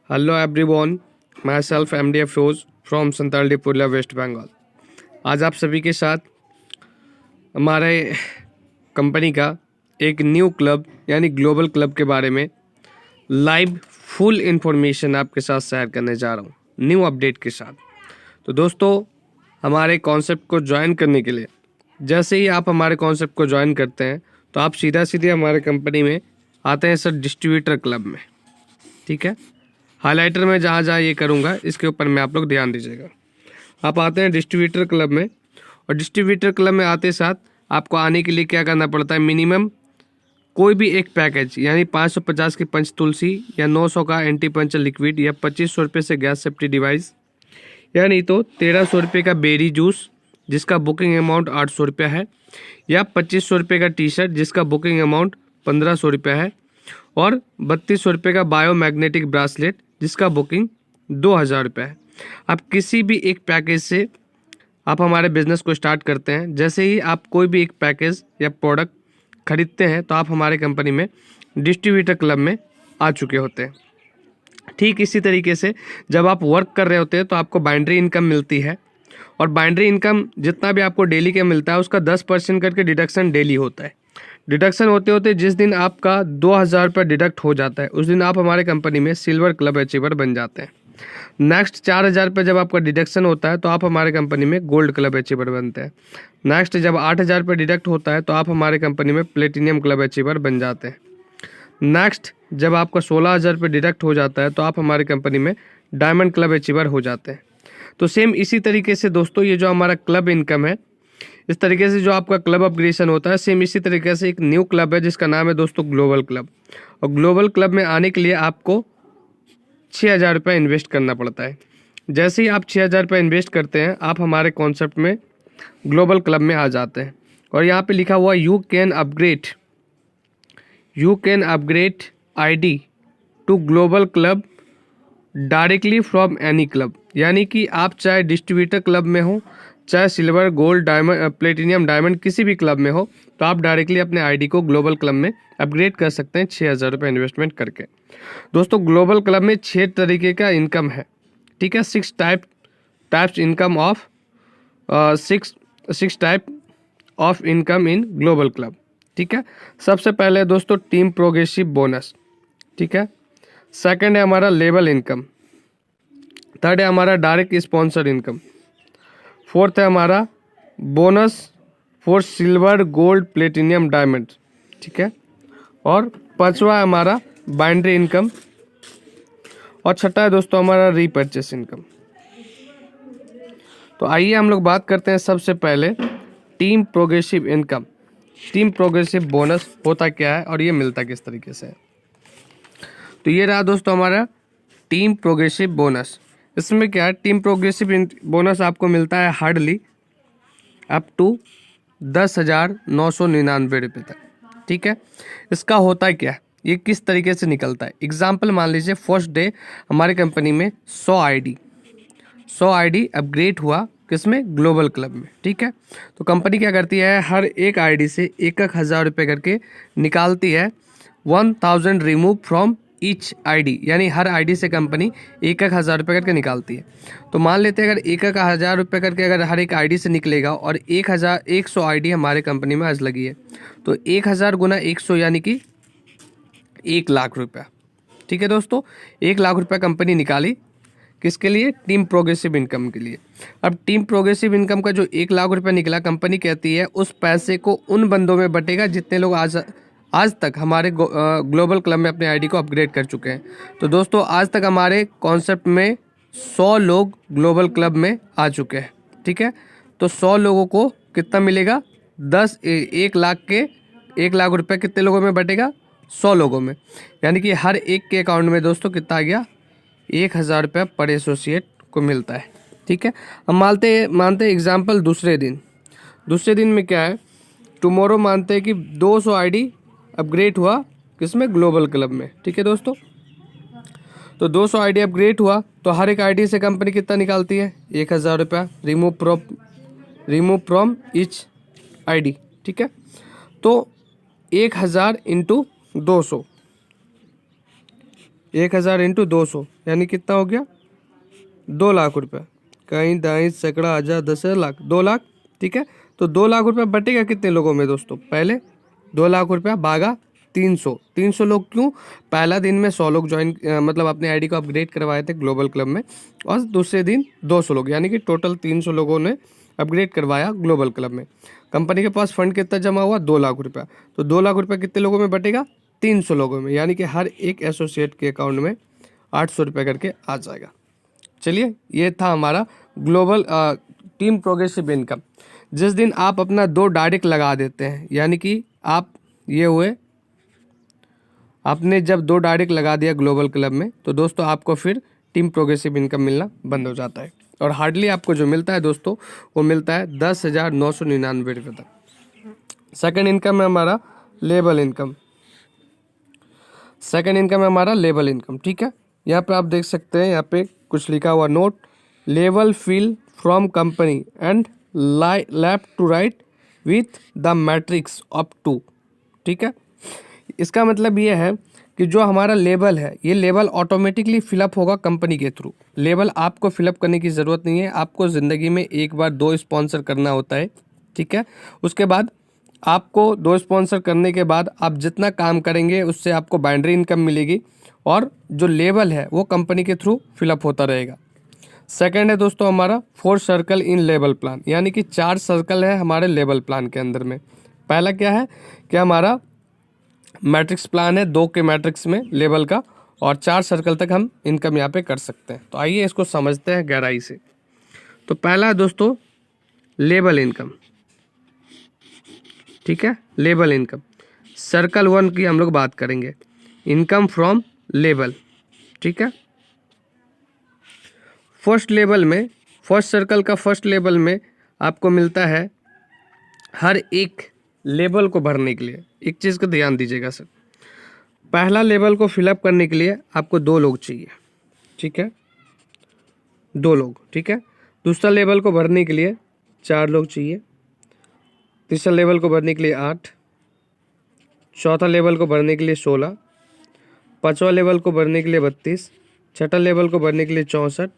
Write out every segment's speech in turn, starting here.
Hello everyone, myself MD Afroz from Santal Dipulia West Bengal. आज आप सभी के साथ हमारे कंपनी का एक न्यू क्लब यानी ग्लोबल क्लब के बारे में लाइव फुल इन्फॉर्मेशन आपके साथ शेयर करने जा रहा हूँ न्यू अपडेट के साथ। तो दोस्तों, हमारे कॉन्सेप्ट को ज्वाइन करने के लिए जैसे ही आप हमारे कॉन्सेप्ट को ज्वाइन करते हैं तो आप सीधा सीधे हमारे कंपनी में आते हैं सर डिस्ट्रीब्यूटर क्लब में। ठीक है, हाइलाइटर में जहाँ जहाँ ये करूँगा इसके ऊपर में आप लोग ध्यान दीजिएगा। आप आते हैं डिस्ट्रीब्यूटर क्लब में, और डिस्ट्रीब्यूटर क्लब में आते साथ आपको आने के लिए क्या करना पड़ता है, मिनिमम कोई भी एक पैकेज यानी 550 की पंच तुलसी या 900 का एंटी पंचर लिक्विड या 2500 रुपये से गैस सेफ्टी डिवाइस या नहीं तो 1300 रुपये का बेरी जूस जिसका बुकिंग अमाउंट 800 रुपये है, या 2500 रुपये का टी शर्ट जिसका बुकिंग अमाउंट 1500 रुपये है, और 3200 रुपये का बायोमैग्नेटिक ब्रासलेट जिसका बुकिंग 2000 रुपये है। आप किसी भी एक पैकेज से आप हमारे बिजनेस को स्टार्ट करते हैं। जैसे ही आप कोई भी एक पैकेज या प्रोडक्ट खरीदते हैं तो आप हमारे कंपनी में डिस्ट्रीब्यूटर क्लब में आ चुके होते हैं। ठीक इसी तरीके से जब आप वर्क कर रहे होते हैं तो आपको बाइंड्री इनकम मिलती है, और बाइंड्री इनकम जितना भी आपको डेली का मिलता है उसका 10% करके डिडक्शन डेली होता है। डिडक्शन होते होते जिस दिन आपका 2000 रुपये डिडक्ट हो जाता है उस दिन आप हमारे कंपनी में सिल्वर क्लब अचीवर बन जाते हैं। नेक्स्ट 4000 रुपये जब आपका डिडक्शन होता है तो आप हमारे कंपनी में गोल्ड क्लब अचीवर बनते हैं। नेक्स्ट जब 8000 रुपये डिडक्ट होता है तो आप हमारे कंपनी में प्लेटिनियम क्लब अचीवर बन जाते हैं। नेक्स्ट जब आपका 16000 रुपये डिडक्ट हो जाता है तो आप हमारे कंपनी में डायमंड क्लब अचीवर हो जाते हैं। तो सेम इसी तरीके से दोस्तों ये जो हमारा क्लब इनकम है, इस तरीके से जो आपका क्लब अपग्रेडेशन होता है, सेम इसी तरीके से एक न्यू क्लब है जिसका नाम है दोस्तों ग्लोबल क्लब। और ग्लोबल क्लब में आने के लिए आपको 6000 रुपये इन्वेस्ट करना पड़ता है। जैसे ही आप 6000 रुपये इन्वेस्ट करते हैं आप हमारे कॉन्सेप्ट में ग्लोबल क्लब में आ जाते हैं। और यहाँ पे लिखा हुआ you can upgrade ID to global club directly from any club, यानी कि आप चाहे डिस्ट्रीब्यूटर क्लब में हो, चाहे silver gold diamond platinum diamond किसी भी क्लब में हो, तो आप डायरेक्टली अपने ID को ग्लोबल क्लब में अपग्रेड कर सकते हैं 6000 रुपये इन्वेस्टमेंट करके। दोस्तों ग्लोबल क्लब में 6 तरीके का इनकम है। ठीक है, 6 types income of 6 type of income in global club. ठीक है, सबसे पहले दोस्तों टीम प्रोग्रेसिव बोनस। ठीक है, सेकंड है हमारा लेवल इनकम, थर्ड है हमारा डायरेक्ट स्पॉन्सर इनकम, फोर्थ है हमारा bonus for silver gold platinum diamond. ठीक है, और पांचवा है हमारा बाइंड्री इनकम, और छठा है दोस्तों हमारा रीपर्चेस इनकम। तो आइए हम लोग बात करते हैं सबसे पहले team progressive income. Team progressive bonus होता क्या है और ये मिलता किस तरीके से है। तो ये रहा दोस्तों हमारा टीम प्रोग्रेसिव बोनस। इसमें क्या है, टीम प्रोग्रेसिव बोनस आपको मिलता है हार्डली अप टू 10,999 रुपये तक। ठीक है, इसका होता क्या है, ये किस तरीके से निकलता है। एग्जाम्पल मान लीजिए फर्स्ट डे हमारे कंपनी में 100 ID अपग्रेड हुआ किसमें, ग्लोबल क्लब में। ठीक है, तो कंपनी क्या करती है, हर एक ID से 1,000 रुपये करके निकालती है। 1000 रिमूव फ्रॉम ईच ID, यानी हर ID से कंपनी 1,000 रुपये करके निकालती है। तो मान लेते हैं अगर 1,000 रुपये करके अगर हर एक ID से निकलेगा और 100 ID हमारे कंपनी में आज लगी है, तो 1000 गुना 100 यानी कि 1,00,000 रुपया। ठीक है दोस्तों, 1,00,000 रुपया कंपनी निकाली किसके लिए, टीम प्रोग्रेसिव इनकम के लिए। अब टीम प्रोग्रेसिव इनकम का जो 1,00,000 रुपया निकला, कंपनी कहती है उस पैसे को उन बंदों में बटेगा जितने लोग आज तक हमारे ग्लोबल क्लब में अपने ID को अपग्रेड कर चुके हैं। तो दोस्तों आज तक हमारे कॉन्सेप्ट में 100 लोग ग्लोबल क्लब में आ चुके हैं। ठीक है, तो 100 लोगों को कितना मिलेगा, 1,00,000 रुपये कितने लोगों में बटेगा, 100 लोगों में, यानी कि हर एक के अकाउंट में दोस्तों कितना आ गया, 1,000 रुपये पर एसोसिएट को मिलता है। ठीक है, हम मानते हैं एग्जाम्पल दूसरे दिन में क्या है, टुमारो मानते हैं कि 200 ID अपग्रेड हुआ किसमें, ग्लोबल क्लब में। ठीक है दोस्तों, तो 200 ID अपग्रेड हुआ तो हर एक ID से कंपनी कितना निकालती है, 1,000 रुपया रिमूव फ्रॉम ईच ID। ठीक है, तो 1,000 इंटू 200 1000 इंटू 200 यानी कितना हो गया 2 लाख रुपए। कहीं दाई सैकड़ा हजार 10 लाख 2 लाख। ठीक है, तो 2 लाख रुपए बटेगा कितने लोगों में दोस्तों? पहले 2 लाख रुपया भागा 300। 300 लोग क्यों? पहला दिन में 100 लोग ज्वाइन मतलब अपने आईडी को अपग्रेड करवाए थे ग्लोबल क्लब में, और दूसरे दिन 200 लोग, यानी कि टोटल 300 लोगों ने अपग्रेड करवाया ग्लोबल क्लब में। कंपनी के पास फंड कितना जमा हुआ? 2 लाख रुपया। तो 2 लाख रुपया कितने लोगों में बटेगा? 300 लोगों में, यानी कि हर एक एसोसिएट के अकाउंट में 800 रुपये करके आ जाएगा। चलिए, ये था हमारा ग्लोबल टीम प्रोग्रेसिव इनकम। जिस दिन आप अपना 2 डायरेक्ट लगा देते हैं, यानी कि आप ये हुए, आपने जब 2 डायरेक्ट लगा दिया ग्लोबल क्लब में, तो दोस्तों आपको फिर टीम प्रोग्रेसिव इनकम मिलना बंद हो जाता है, और हार्डली आपको जो मिलता है दोस्तों वो मिलता है 10,999 रुपये तक। सेकेंड इनकम है हमारा लेबल इनकम। सेकेंड इनकम है हमारा लेबल इनकम। ठीक है, यहाँ पे आप देख सकते हैं, यहाँ पे कुछ लिखा हुआ note, level fill from company end left to right with the matrix up to. ठीक है, इसका मतलब ये है कि जो हमारा लेबल है, ये लेबल ऑटोमेटिकली फिलअप होगा कंपनी के थ्रू। लेबल आपको फिलअप करने की ज़रूरत नहीं है, आपको ज़िंदगी में एक बार 2 स्पॉन्सर करना होता है। ठीक है, उसके बाद आपको 2 स्पॉन्सर करने के बाद आप जितना काम करेंगे उससे आपको बाइनरी इनकम मिलेगी, और जो लेबल है वो कंपनी के थ्रू फिलअप होता रहेगा। सेकंड है दोस्तों हमारा 4 सर्कल इन लेबल प्लान, यानी कि 4 सर्कल है हमारे लेबल प्लान के अंदर में। पहला क्या है कि हमारा मैट्रिक्स प्लान है, 2 के मैट्रिक्स में लेबल का, और 4 सर्कल तक हम इनकम यहाँ पे कर सकते हैं। तो आइए इसको समझते हैं गहराई से। तो पहला है दोस्तों लेबल इनकम। ठीक है, लेबल इनकम सर्कल 1 की हम लोग बात करेंगे, इनकम फ्रॉम लेबल। ठीक है, फर्स्ट लेवल में, फर्स्ट सर्कल का फर्स्ट लेवल में आपको मिलता है हर एक लेवल को भरने के लिए। एक चीज़ का ध्यान दीजिएगा सर, पहला लेवल को फिलअप करने के लिए आपको 2 लोग चाहिए। ठीक है, 2 लोग। ठीक है, दूसरा लेवल को भरने के लिए 4 लोग चाहिए, तीसरा लेवल को भरने के लिए 8, चौथा लेवल को भरने के लिए 16, पाँचवा लेवल को भरने के लिए 32, छठा लेवल को भरने के लिए 64,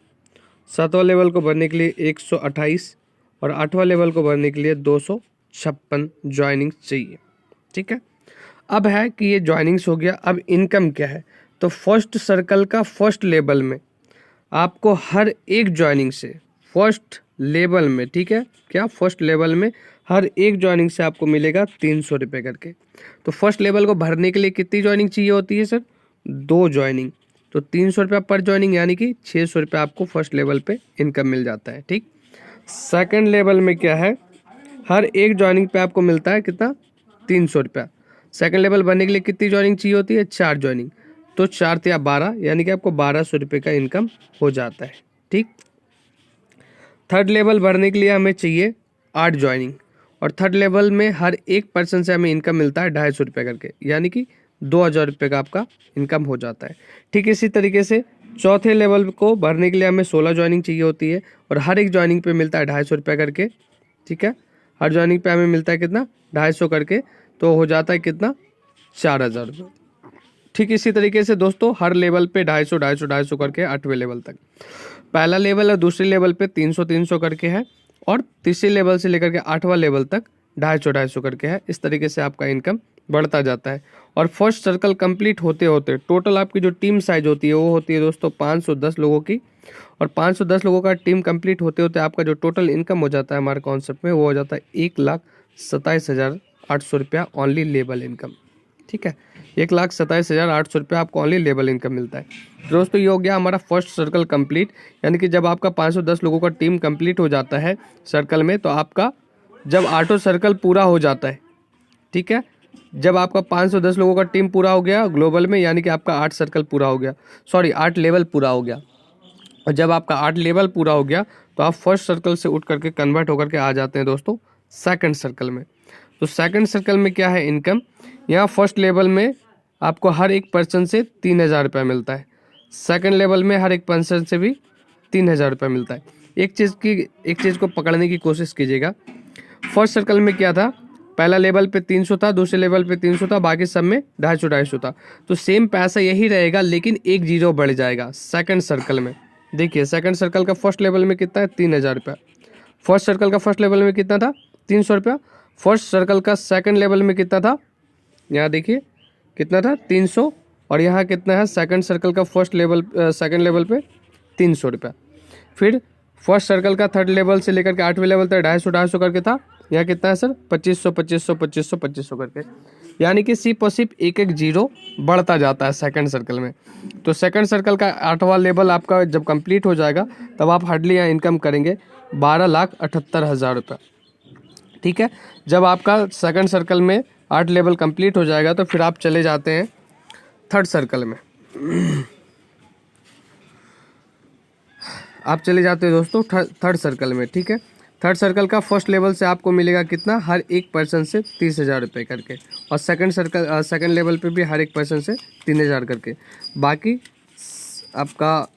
सातवां लेवल को भरने के लिए 128, और आठवां लेवल को भरने के लिए 256 ज्वाइनिंग्स चाहिए। ठीक है, अब है कि ये ज्वाइनिंग्स हो गया, अब इनकम क्या है? तो फर्स्ट सर्कल का फर्स्ट लेवल में आपको हर एक ज्वाइनिंग से, फर्स्ट लेवल में, ठीक है, क्या फर्स्ट लेवल में हर एक ज्वाइनिंग से आपको मिलेगा 300 रुपये करके। तो फर्स्ट लेवल को भरने के लिए कितनी ज्वाइनिंग चाहिए होती है सर? 2 ज्वाइनिंग। तो 300 रुपया पर ज्वाइनिंग, यानी कि 600 रुपया आपको फर्स्ट लेवल पे इनकम मिल जाता है। ठीक, सेकेंड लेवल में क्या है, हर एक ज्वाइनिंग पे आपको मिलता है कितना? 300 रुपया। सेकेंड लेवल बनने के लिए कितनी ज्वाइनिंग चाहिए होती है? 4 ज्वाइनिंग। तो 4 या 12, यानी कि आपको 1200 रुपये का इनकम हो जाता है। ठीक, थर्ड लेवल भरने के लिए हमें चाहिए 8 ज्वाइनिंग, और थर्ड लेवल में हर एक पर्सन से हमें इनकम मिलता है 250 रुपये करके, यानी कि 2000 रुपये का आपका इनकम हो जाता है। ठीक इसी तरीके से चौथे लेवल को भरने के लिए हमें 16 ज्वाइनिंग चाहिए होती है, और हर एक ज्वाइनिंग पे मिलता है 250 रुपये करके। ठीक है, हर ज्वाइनिंग पे हमें मिलता है कितना? 250 करके, तो हो जाता है कितना? 4000 रुपये। ठीक इसी तरीके से दोस्तों हर लेवल पे 250 250 250 करके 8वें लेवल तक। पहला लेवल और दूसरे लेवल पे 300 300 करके है, और तीसरे लेवल से लेकर के 8वां लेवल तक 250 250 करके है। इस तरीके से आपका इनकम बढ़ता जाता है, और फर्स्ट सर्कल कंप्लीट होते होते टोटल आपकी जो टीम साइज होती है वो होती है दोस्तों 510 लोगों की, और 510 लोगों का टीम कंप्लीट होते होते आपका जो टोटल इनकम हो जाता है हमारे कॉन्सेप्ट में, वो हो जाता है 1,27,800 रुपया ओनली लेबल इनकम। ठीक है, 1,27,800 रुपया आपको ओनली लेबल इनकम मिलता है। दोस्तों ये हो गया हमारा फर्स्ट सर्कल कंप्लीट, यानी कि जब आपका 510 लोगों का टीम कंप्लीट हो जाता है सर्कल में, तो आपका जब 8 सर्कल पूरा हो जाता है, ठीक है, जब आपका 510 लोगों का टीम पूरा हो गया ग्लोबल में, यानी कि आपका 8 सर्कल पूरा हो गया, सॉरी 8 लेवल पूरा हो गया, और जब आपका 8 लेवल पूरा हो गया तो आप फर्स्ट सर्कल से उठ करके कन्वर्ट होकर के आ जाते हैं दोस्तों सेकंड सर्कल में। तो सेकंड सर्कल में क्या है इनकम, यहाँ फर्स्ट लेवल में आपको हर एक पर्सन से 3000 रुपये मिलता है, सेकंड लेवल में हर एक पर्सन से भी 3000 रुपये मिलता है। एक चीज़ को पकड़ने की कोशिश कीजिएगा, फर्स्ट सर्कल में क्या था, पहला लेवल पे 300 था, दूसरे लेवल पे 300 था, बाकी सब में 250 था। तो सेम पैसा यही रहेगा, लेकिन एक जीरो बढ़ जाएगा सेकंड सर्कल में। देखिए सेकंड सर्कल का फर्स्ट लेवल में कितना है, 3000 रुपया। फर्स्ट सर्कल का फर्स्ट लेवल में कितना था, 300 रुपया। फर्स्ट सर्कल का सेकंड लेवल में कितना था, यहाँ देखिए कितना था, 300। और यहाँ कितना है, सेकंड सर्कल का फर्स्ट लेवल सेकंड लेवल पे 300 रुपया। फिर फर्स्ट सर्कल का थर्ड लेवल से लेकर के 8वें लेवल तक 250 करके था। यहाँ कितना है सर, 2500 2500 2500 2500 करके, यानी कि सिर्फ और सिर्फ एक एक जीरो बढ़ता जाता है सेकंड सर्कल में। तो सेकंड सर्कल का 8वां लेवल आपका जब कंप्लीट हो जाएगा तब आप हार्डली यहाँ इनकम करेंगे 12,78,000 रुपये। ठीक है, जब आपका सेकंड सर्कल में 8 लेवल कंप्लीट हो जाएगा तो फिर आप चले जाते हैं थर्ड सर्कल में। आप चले जाते हैं दोस्तों थर्ड सर्कल में। ठीक है, थर्ड सर्कल का फर्स्ट लेवल से आपको मिलेगा कितना, हर एक पर्सन से 30,000 रुपये करके। और सेकंड लेवल पे भी हर एक पर्सन से 3,000 करके। बाकी आपका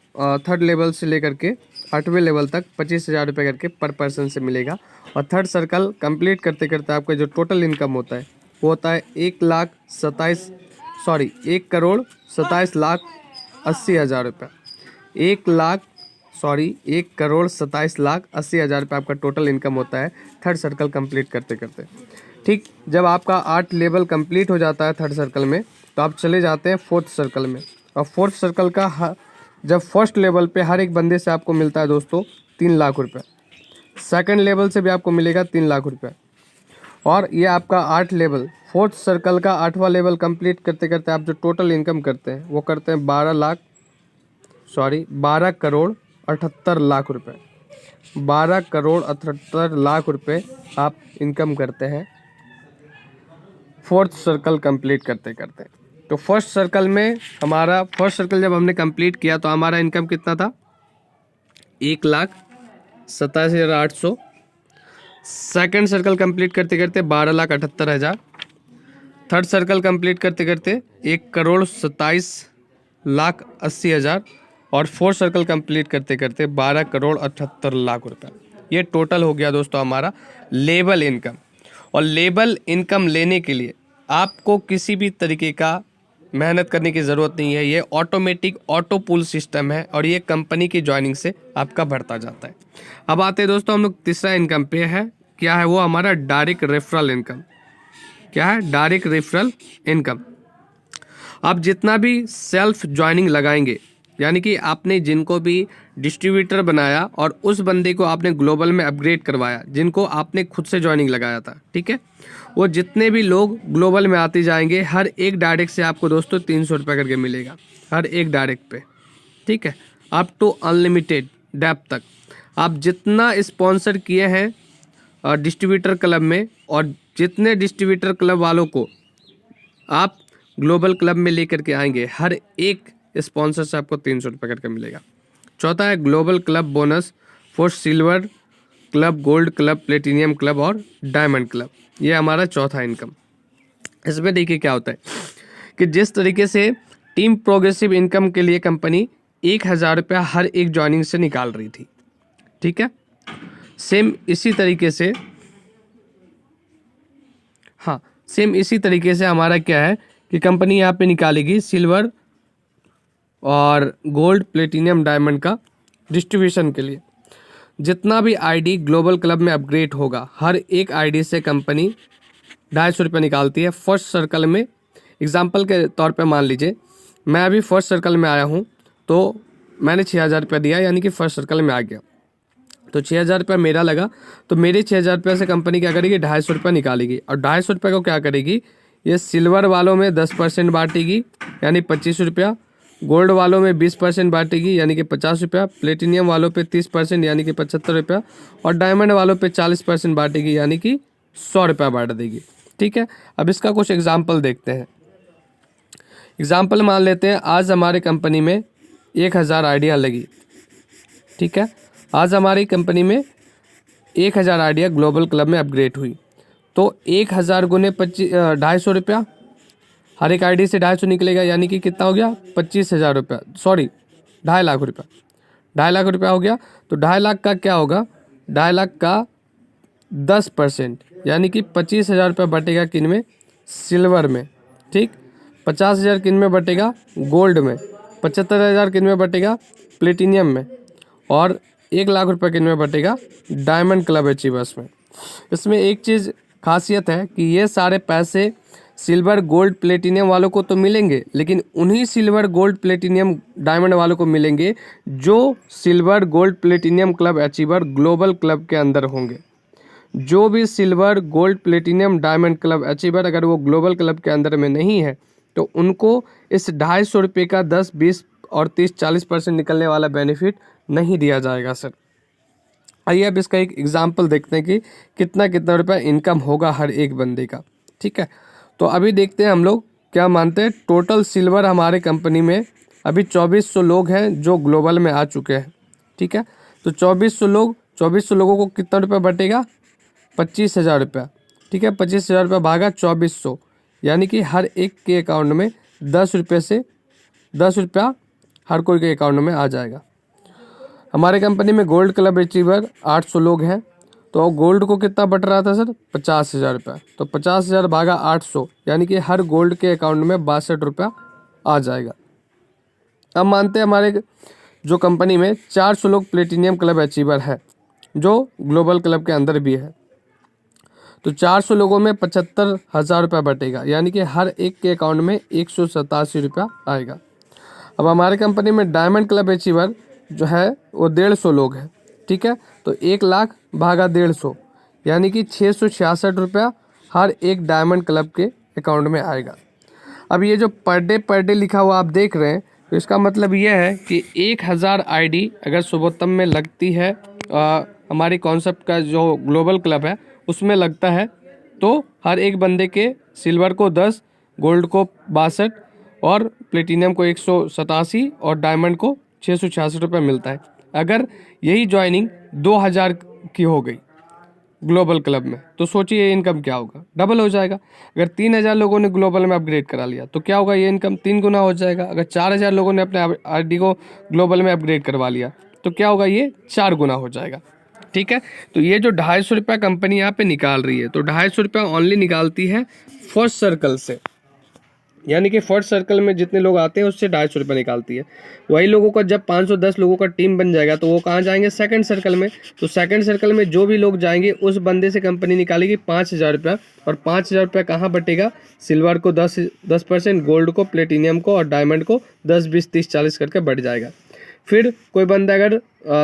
थर्ड लेवल से लेकर के 8वें लेवल तक 25,000 रुपये करके पर पर्सन से मिलेगा। और थर्ड सर्कल कंप्लीट करते करते आपका जो टोटल इनकम होता है वो होता है 1,27,80,000 रुपये। 1,27,80,000 रुपये आपका टोटल इनकम होता है थर्ड सर्कल कंप्लीट करते करते। ठीक, जब आपका 8 लेवल कंप्लीट हो जाता है थर्ड सर्कल में तो आप चले जाते हैं फोर्थ सर्कल में। और फोर्थ सर्कल का जब फर्स्ट लेवल पे हर एक बंदे से आपको मिलता है दोस्तों 3 लाख रुपये, सेकंड लेवल से भी आपको मिलेगा 3 लाख रुपये। और ये आपका 8 लेवल, फोर्थ सर्कल का 8वां लेवल कंप्लीट करते करते आप जो टोटल इनकम करते हैं वो करते हैं 12,78,00,000 रुपये। 12,78,00,000 रुपये आप इनकम करते हैं फोर्थ सर्कल कंप्लीट करते करते। तो फर्स्ट सर्कल जब हमने कंप्लीट किया तो हमारा इनकम कितना था, 1,87,800। सेकंड सर्कल कंप्लीट करते करते 12,78,000। थर्ड सर्कल कंप्लीट करते करते 1,27,80,000। और फोर्थ सर्कल कंप्लीट करते करते 12,78,00,000 रुपये। ये टोटल हो गया दोस्तों हमारा लेवल इनकम। और लेवल इनकम लेने के लिए आपको किसी भी तरीके का मेहनत करने की ज़रूरत नहीं है। ये ऑटोमेटिक ऑटो पुल सिस्टम है और ये कंपनी की ज्वाइनिंग से आपका बढ़ता जाता है। अब आते हैं दोस्तों हम लोग तीसरा इनकम पे है। क्या है वो, हमारा डायरेक्ट रेफरल इनकम। क्या है, डायरेक्ट रेफरल इनकम। आप जितना भी सेल्फ ज्वाइनिंग लगाएंगे, यानी कि आपने जिनको भी डिस्ट्रीब्यूटर बनाया और उस बंदे को आपने ग्लोबल में अपग्रेड करवाया, जिनको आपने खुद से ज्वाइनिंग लगाया था, ठीक है, वो जितने भी लोग ग्लोबल में आते जाएंगे हर एक डायरेक्ट से आपको दोस्तों 300 रुपये करके मिलेगा हर एक डायरेक्ट पे। ठीक है, अप टू अनलिमिटेड डेप तक आप जितना स्पॉन्सर किए हैं डिस्ट्रीब्यूटर क्लब में, और जितने डिस्ट्रीब्यूटर क्लब वालों को आप ग्लोबल क्लब में लेकर के आएंगे हर एक स्पॉन्सर से आपको 300 रुपये करके मिलेगा। चौथा है global club bonus for silver club, gold club, platinum club और डायमंड क्लब। ये हमारा चौथा इनकम। इसमें देखिए क्या होता है कि जिस तरीके से टीम प्रोग्रेसिव इनकम के लिए कंपनी 1,000 रुपया हर एक ज्वाइनिंग से निकाल रही थी, ठीक है, सेम इसी तरीके से हमारा क्या है कि कंपनी यहाँ पे निकालेगी सिल्वर और गोल्ड, प्लेटिनियम, डायमंड का डिस्ट्रीब्यूशन के लिए। जितना भी आईडी ग्लोबल क्लब में अपग्रेड होगा हर एक आईडी से कंपनी 250 रुपये निकालती है। फर्स्ट सर्कल में एग्जांपल के तौर पे मान लीजिए मैं अभी फर्स्ट सर्कल में आया हूँ तो मैंने 6,000 रुपया दिया, यानी कि फर्स्ट सर्कल में आ गया, तो 6,000 रुपया मेरा लगा। तो मेरे 6,000 रुपये से कंपनी क्या करेगी, 250 रुपये निकालेगी। और 250 रुपये को क्या करेगी, ये सिल्वर वालों में 10% बांटेगी यानी 25 रुपया, गोल्ड वालों में 20% बांटेगी यानी कि 50 रुपया, प्लेटिनियम वालों पे 30% यानी कि 75 रुपया, और डायमंड वालों पे 40% बांटेगी यानी कि 100 रुपया बांट देगी। ठीक है, अब इसका कुछ एग्जाम्पल देखते हैं। एग्जाम्पल मान लेते हैं आज हमारे कंपनी में 1,000 आइडिया लगी, ठीक है, आज हमारी कंपनी में 1,000 आइडिया ग्लोबल क्लब में अपग्रेड हुई, तो 1,000 गुने 250 रुपया, हर एक आईडी से 250 निकलेगा यानी कि कितना हो गया, 25,000 रुपया, सॉरी 2.5 लाख रुपया, 2.5 लाख रुपया हो गया। तो 2.5 लाख का क्या होगा, 2.5 लाख का 10% यानी कि 25,000 रुपये बटेगा किन में, सिल्वर में, ठीक। 50,000 किन में बटेगा, गोल्ड में। 75,000 किन में बटेगा, प्लेटिनियम में। और 1,00,000 रुपये किन में बटेगा, डायमंड क्लब अचीवर्स में। इसमें एक चीज़ खासियत है कि ये सारे पैसे सिल्वर गोल्ड प्लेटिनियम वालों को तो मिलेंगे, लेकिन उन्हीं सिल्वर गोल्ड प्लेटिनियम डायमंड वालों को मिलेंगे जो silver gold platinum club achiever global club के अंदर होंगे। जो भी silver gold platinum diamond club achiever अगर वो ग्लोबल क्लब के अंदर में नहीं है तो उनको इस 250 रुपये का 10, 20 और 30, 40% निकलने वाला बेनिफिट नहीं दिया जाएगा सर। आइए अब इसका एक एग्जाम्पल देखते हैं कि कितना कितना रुपया इनकम होगा हर एक बंदे का, ठीक है। तो अभी देखते हैं हम लोग क्या मानते हैं। टोटल सिल्वर हमारे कंपनी में अभी 2400 लोग हैं जो ग्लोबल में आ चुके हैं, ठीक है। तो 2400 लोगों को कितना रुपया बटेगा, 25,000 रुपया, ठीक है। 25,000 रुपया भागा 2400, यानी कि हर एक के अकाउंट में 10 रुपये से 10 रुपया हर कोई के अकाउंट में आ जाएगा। हमारे कंपनी में गोल्ड क्लब अचीवर 800 लोग हैं, तो गोल्ड को कितना बट रहा था सर, 50,000 रुपया। तो 50,000 भागा 800, यानी कि हर गोल्ड के अकाउंट में 62 रुपया आ जाएगा। अब मानते हैं हमारे जो कंपनी में 400 लोग प्लेटिनियम क्लब अचीवर है जो ग्लोबल क्लब के अंदर भी है, तो 400 लोगों में 75,000 रुपया बटेगा, यानी कि हर एक के अकाउंट में 187 रुपया आएगा। अब हमारे कंपनी में डायमंड क्लब अचीवर जो है वो 150 लोग हैं, ठीक है। तो 1,00,000 भागा 150, यानी कि 666 रुपया हर एक डायमंड क्लब के अकाउंट में आएगा। अब ये जो पर डे लिखा हुआ आप देख रहे हैं, तो इसका मतलब ये है कि 1,000 आईडी अगर सुबोत्तम में लगती है, हमारी कॉन्सेप्ट का जो ग्लोबल क्लब है उसमें लगता है, तो हर एक बंदे के सिल्वर को 10, गोल्ड को 62 और प्लेटिनियम को 187 और डायमंड को 666 रुपये मिलता है। अगर यही ज्वाइनिंग 2,000 की हो गई ग्लोबल क्लब में, तो सोचिए इनकम क्या होगा, डबल हो जाएगा। अगर 3,000 लोगों ने ग्लोबल में अपग्रेड करा लिया तो क्या होगा, ये इनकम 3 गुना हो जाएगा। अगर 4,000 लोगों ने अपने आईडी को ग्लोबल में अपग्रेड करवा लिया तो क्या होगा, ये 4 गुना हो जाएगा, ठीक है। तो ये जो 250 रुपया कंपनी यहाँ पे निकाल रही है, तो 250 रुपया ओनली निकालती है फर्स्ट सर्कल से, यानी कि फर्स्ट सर्कल में जितने लोग आते हैं उससे 250 रुपये निकालती है। वही लोगों का जब 510 लोगों का टीम बन जाएगा तो वो कहाँ जाएंगे, सेकंड सर्कल में। तो सेकंड सर्कल में जो भी लोग जाएंगे उस बंदे से कंपनी निकालेगी 5,000 रुपया, और 5,000 रुपया कहाँ बटेगा, सिल्वर को 10%, गोल्ड को, प्लेटिनियम को और डायमंड को 10, 20, 30, 40 करके बढ़ जाएगा। फिर कोई बंदा अगर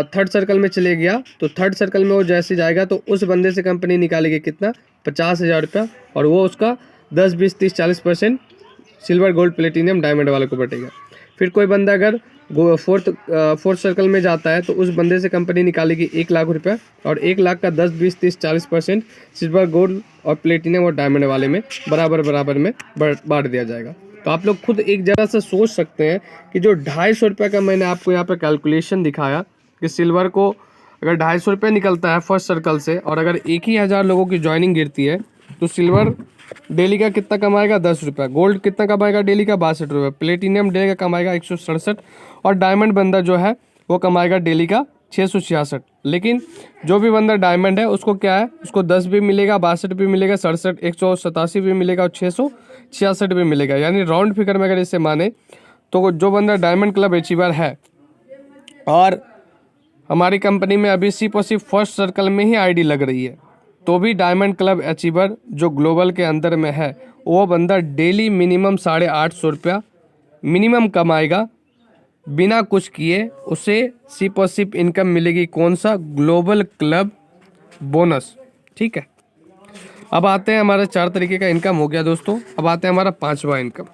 थर्ड सर्कल में चले गया तो थर्ड सर्कल में वो जैसे जाएगा तो उस बंदे से कंपनी निकालेगी कितना, 50,000 रुपया, और वो उसका 10, 20, 30, 40% सिल्वर गोल्ड प्लेटिनियम डायमंड वाले को बटेगा। फिर कोई बंदा अगर फोर्थ सर्कल में जाता है तो उस बंदे से कंपनी निकालेगी 1,00,000 रुपया, और 1,00,000 का 10, 20, 30, 40% सिल्वर गोल्ड और प्लेटिनियम और डायमंड वाले में बराबर में बांट दिया जाएगा। तो आप लोग खुद एक जगह से सोच सकते हैं कि जो 250 रुपये का मैंने आपको यहाँ पे कैलकुलेशन दिखाया कि सिल्वर को अगर 250 रुपये निकलता है फर्स्ट सर्कल से, और अगर 1,000 लोगों की ज्वाइनिंग गिरती है तो सिल्वर डेली का कितना कमाएगा, 10 रुपये, गोल्ड कितना कमाएगा डेली का, 62 रुपये, प्लेटिनियम डेली का कमाएगा 167, और डायमंड बंदा जो है वो कमाएगा डेली का 666। लेकिन जो भी बंदा डायमंड है उसको क्या है, उसको 10 भी मिलेगा, 62 भी मिलेगा, 67, 187 भी मिलेगा और 666 भी मिलेगा। यानी राउंड फिगर में अगर इसे माने तो जो बंदा डायमंड क्लब अचीवर है और हमारी कंपनी में अभी सिर्फ और सिर्फ फर्स्ट सर्कल में ही आईडी लग रही है, तो भी डायमंड क्लब अचीवर जो ग्लोबल के अंदर में है वो बंदा डेली मिनिमम 850 रुपया मिनिमम कमाएगा बिना कुछ किए। उसे सिर्फ और सिर्फ इनकम मिलेगी कौन सा, ग्लोबल क्लब बोनस, ठीक है। अब आते हैं हमारा 4 तरीके का इनकम हो गया दोस्तों। अब आते हैं हमारा 5वां इनकम।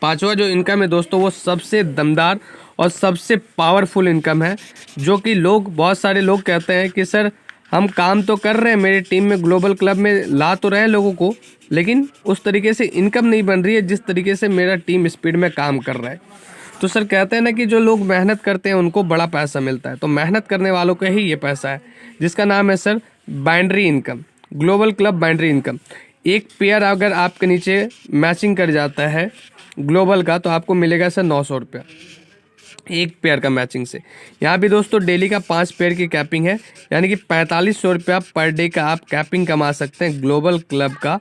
5वां जो इनकम है दोस्तों वो सबसे दमदार और सबसे पावरफुल इनकम है, जो कि बहुत सारे लोग कहते हैं कि सर हम काम तो कर रहे हैं, मेरी टीम में ग्लोबल क्लब में ला तो रहे हैं लोगों को, लेकिन उस तरीके से इनकम नहीं बन रही है जिस तरीके से मेरा टीम स्पीड में काम कर रहा है। तो सर कहते हैं ना कि जो लोग मेहनत करते हैं उनको बड़ा पैसा मिलता है, तो मेहनत करने वालों का ही ये पैसा है जिसका नाम है sir binary income, global club binary income. एक पेयर अगर आपके नीचे मैचिंग कर जाता है ग्लोबल का तो आपको मिलेगा सर 900 रुपया, एक पेयर का मैचिंग से। यहाँ भी दोस्तों डेली का 5 पेयर की कैपिंग है, यानी कि 4500 रुपया पर डे का आप कैपिंग कमा सकते हैं ग्लोबल क्लब का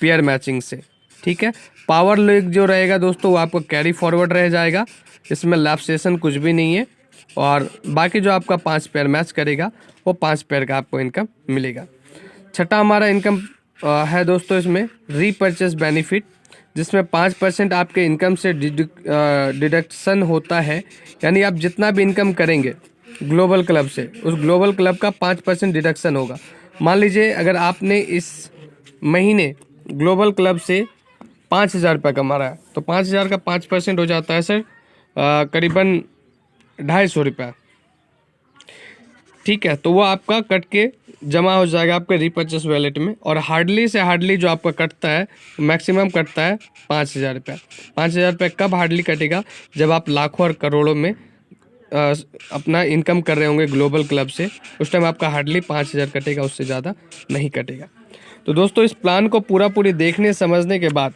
पेयर मैचिंग से। ठीक है, पावर लीग जो रहेगा दोस्तों वो आपको कैरी फॉरवर्ड रह जाएगा, इसमें लैप सेशन कुछ भी नहीं है, और बाकी जो आपका 5 पेयर मैच करेगा वो 5 पेयर का आपको इनकम मिलेगा। छठा हमारा इनकम है दोस्तों इसमें रीपर्चेस बेनिफिट, जिसमें 5% आपके इनकम से डिडक्शन होता है, यानी आप जितना भी इनकम करेंगे ग्लोबल क्लब से उस ग्लोबल क्लब का 5% डिडक्शन होगा। मान लीजिए अगर आपने इस महीने ग्लोबल क्लब से 5,000 रुपये कमा रहा है तो 5,000 का 5% हो जाता है सर करीबन 250 रुपया। ठीक है, तो वो आपका कट के जमा हो जाएगा आपके रीपर्चेस वैलेट में, और हार्डली से हार्डली जो आपका कटता है मैक्सिमम कटता है 5,000 रुपया। 5,000 रुपये कब हार्डली कटेगा, जब आप लाखों और करोड़ों में अपना इनकम कर रहे होंगे ग्लोबल क्लब से, उस टाइम आपका हार्डली 5,000 कटेगा, उससे ज़्यादा नहीं कटेगा। तो दोस्तों इस प्लान को पूरी देखने समझने के बाद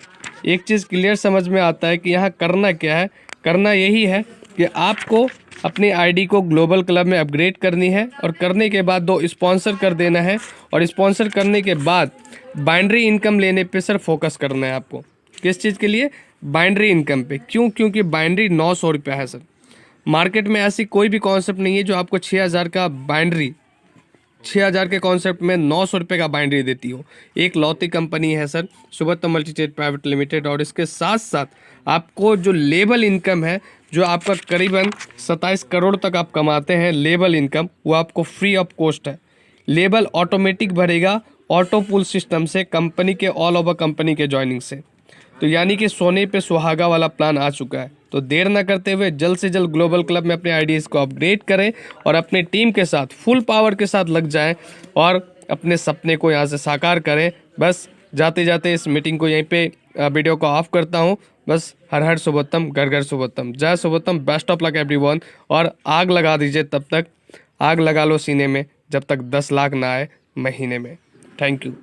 एक चीज़ क्लियर समझ में आता है कि यहाँ करना क्या है। करना यही है कि आपको अपनी आईडी को ग्लोबल क्लब में अपग्रेड करनी है, और करने के बाद 2 स्पॉन्सर कर देना है, और स्पॉन्सर करने के बाद बाइनरी इनकम लेने पे सर फोकस करना है आपको। किस चीज़ के लिए? बाइनरी इनकम पे। क्यों? क्योंकि बाइनरी 900 रुपया है सर। मार्केट में ऐसी कोई भी कॉन्सेप्ट नहीं है जो आपको 6,000 का बाइनरी, 6,000 के कॉन्सेप्ट में 900 रुपये का बाइनरी देती हो। एक लौती कंपनी है सर सुब्रतम मल्टीट्रेड प्राइवेट लिमिटेड, और इसके साथ साथ आपको जो लेबल इनकम है, जो आपका करीबन 27 करोड़ तक आप कमाते हैं लेबल इनकम, वो आपको फ्री ऑफ कॉस्ट है। लेबल ऑटोमेटिक भरेगा ऑटो पुल सिस्टम से, कंपनी के ऑल ओवर कंपनी के ज्वाइनिंग से। तो यानी कि सोने पे सुहागा वाला प्लान आ चुका है। तो देर ना करते हुए जल्द से जल्द ग्लोबल क्लब में अपने आईडीज़ को अपग्रेड करें और अपनी टीम के साथ फुल पावर के साथ लग जाएं और अपने सपने को यहाँ से साकार करें। बस जाते जाते इस मीटिंग को यहीं पे वीडियो को ऑफ करता हूँ। बस हर हर सुबोत्तम, घर घर सुबोत्तम, जय सुबोत्तम, बेस्ट ऑफ लक एवरीवन। और आग लगा दीजिए, तब तक आग लगा लो सीने में जब तक 10 लाख ना आए महीने में। Thank you.